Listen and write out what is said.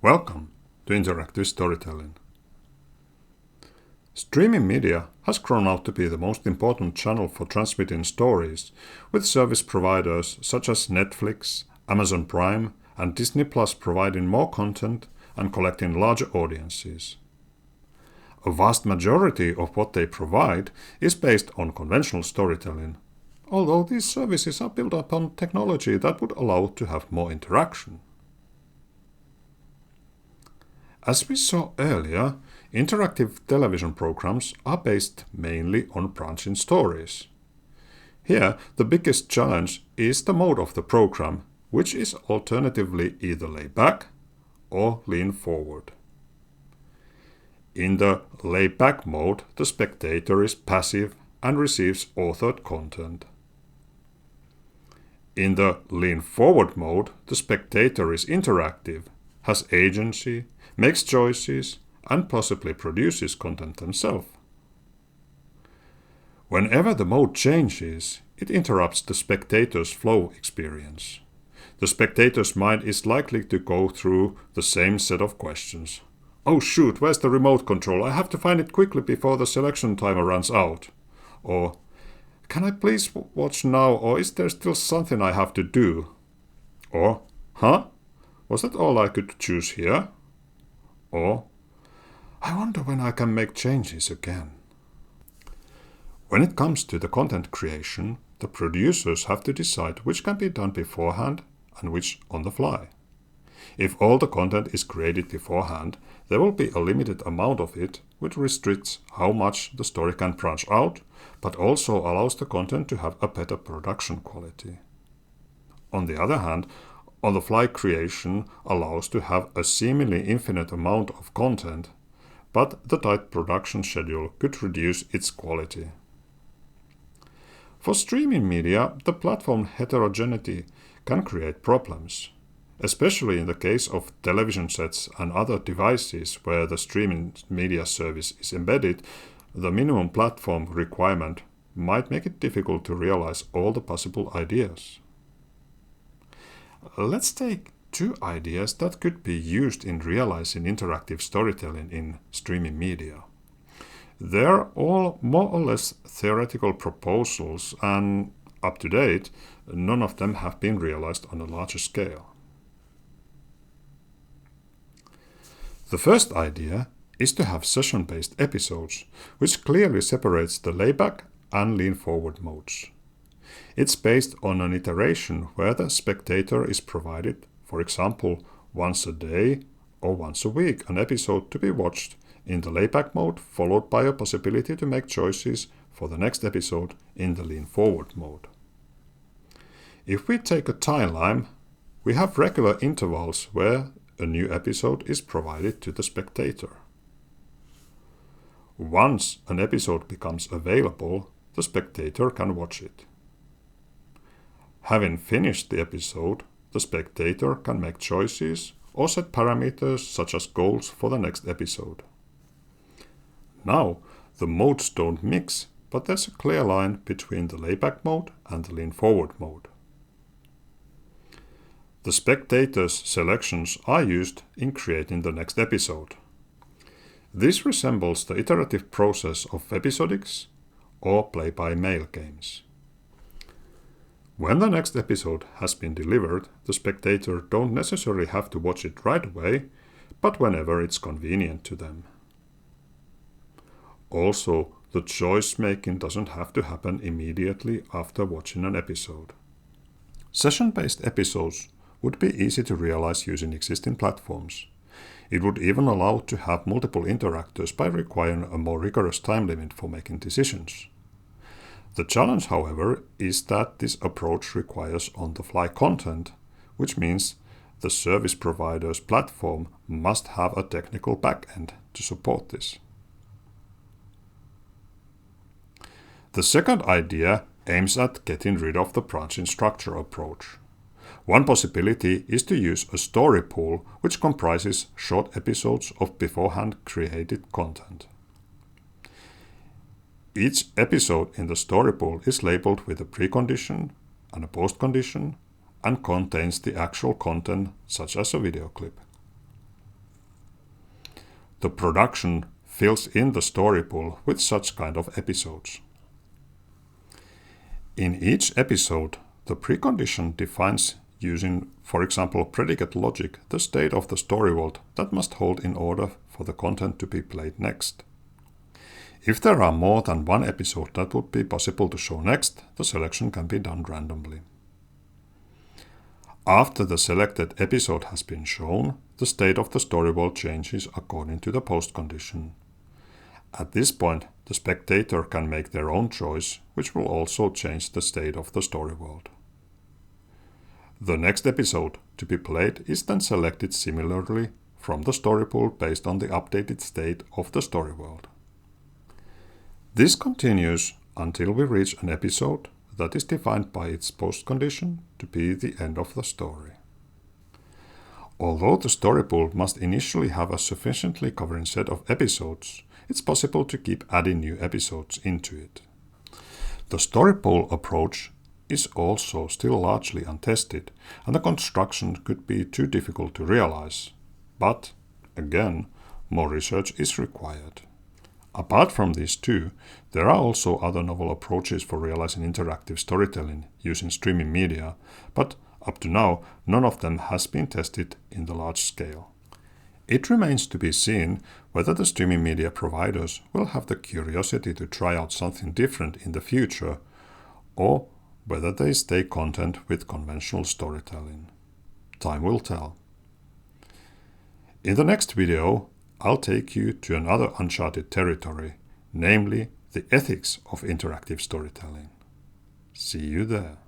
Welcome to Interactive Storytelling. Streaming media has grown out to be the most important channel for transmitting stories, with service providers such as Netflix, Amazon Prime, and Disney Plus providing more content and collecting larger audiences. A vast majority of what they provide is based on conventional storytelling, although these services are built upon technology that would allow to have more interaction. As we saw earlier, interactive television programs are based mainly on branching stories. Here, the biggest challenge is the mode of the program, which is alternatively either lay back or lean forward. In the lay back mode, the spectator is passive and receives authored content. In the lean forward mode, the spectator is interactive, has agency, makes choices, and possibly produces content themselves. Whenever the mode changes, it interrupts the spectator's flow experience. The spectator's mind is likely to go through the same set of questions. Oh shoot, where's the remote control? I have to find it quickly before the selection timer runs out. Or, can I please watch now, or is there still something I have to do? Or, was that all I could choose here? Or, I wonder when I can make changes again. When it comes to the content creation, the producers have to decide which can be done beforehand and which on the fly. If all the content is created beforehand, there will be a limited amount of it, which restricts how much the story can branch out, but also allows the content to have a better production quality. On the other hand, on-the-fly creation allows to have a seemingly infinite amount of content, but the tight production schedule could reduce its quality. For streaming media, the platform heterogeneity can create problems, especially in the case of television sets and other devices where the streaming media service is embedded. The minimum platform requirement might make it difficult to realize all the possible ideas. Let's take two ideas that could be used in realizing interactive storytelling in streaming media. They're all more or less theoretical proposals, and up to date, none of them have been realized on a larger scale. The first idea is to have session-based episodes, which clearly separates the layback and lean-forward modes. It's based on an iteration where the spectator is provided, for example, once a day or once a week, an episode to be watched in the layback mode, followed by a possibility to make choices for the next episode in the lean-forward mode. If we take a timeline, we have regular intervals where a new episode is provided to the spectator. Once an episode becomes available, the spectator can watch it. Having finished the episode, the spectator can make choices or set parameters such as goals for the next episode. Now, the modes don't mix, but there's a clear line between the layback mode and the lean-forward mode. The spectator's selections are used in creating the next episode. This resembles the iterative process of episodics or play-by-mail games. When the next episode has been delivered, the spectator don't necessarily have to watch it right away, but whenever it's convenient to them. Also, the choice-making doesn't have to happen immediately after watching an episode. Session-based episodes would be easy to realize using existing platforms. It would even allow to have multiple interactors by requiring a more rigorous time limit for making decisions. The challenge, however, is that this approach requires on-the-fly content, which means the service provider's platform must have a technical backend to support this. The second idea aims at getting rid of the branching structure approach. One possibility is to use a story pool which comprises short episodes of beforehand created content. Each episode in the story pool is labeled with a precondition and a postcondition and contains the actual content such as a video clip. The production fills in the story pool with such kind of episodes. In each episode, the precondition defines, using, for example, predicate logic, the state of the story world that must hold in order for the content to be played next. If there are more than one episode that would be possible to show next, the selection can be done randomly. After the selected episode has been shown, the state of the story world changes according to the post condition. At this point, the spectator can make their own choice, which will also change the state of the story world. The next episode to be played is then selected similarly from the story pool based on the updated state of the story world. This continues until we reach an episode that is defined by its post condition to be the end of the story. Although the story pool must initially have a sufficiently covering set of episodes, it's possible to keep adding new episodes into it. The story pool approach is also still largely untested, and the construction could be too difficult to realize. But, again, more research is required. Apart from these two, there are also other novel approaches for realizing interactive storytelling using streaming media, but up to now, none of them has been tested in the large scale. It remains to be seen whether the streaming media providers will have the curiosity to try out something different in the future, or whether they stay content with conventional storytelling. Time will tell. In the next video, I'll take you to another uncharted territory, namely the ethics of interactive storytelling. See you there.